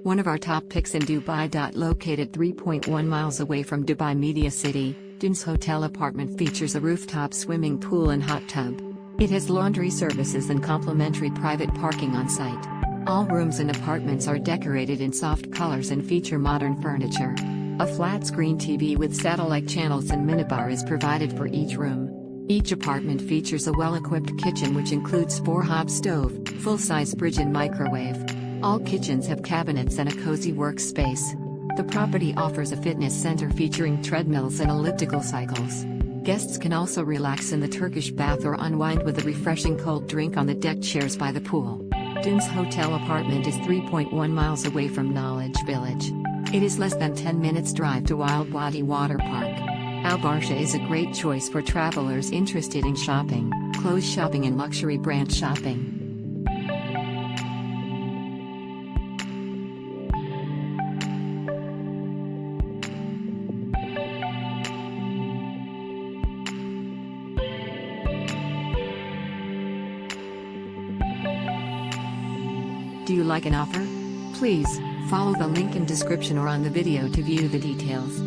One of our top picks in Dubai.Located 3.1 miles away from Dubai Media City, Dunes Hotel apartment features a rooftop swimming pool and hot tub. It has laundry services and complimentary private parking on site. All rooms and apartments are decorated in soft colors and feature modern furniture. A flat-screen TV with satellite channels and minibar is provided for each room. Each apartment features a well-equipped kitchen which includes 4-hob stove, full-size fridge and microwave. All kitchens have cabinets and a cozy workspace. The property offers a fitness center featuring treadmills and elliptical cycles. Guests can also relax in the Turkish bath or unwind with a refreshing cold drink on the deck chairs by the pool. Dunes Hotel apartment is 3.1 miles away from Knowledge Village. It is less than 10 minutes drive to Wild Wadi Water Park. Barsha is a great choice for travelers interested in shopping, clothes shopping and luxury brand shopping. Do you like an offer? Please follow the link in description or on the video to view the details.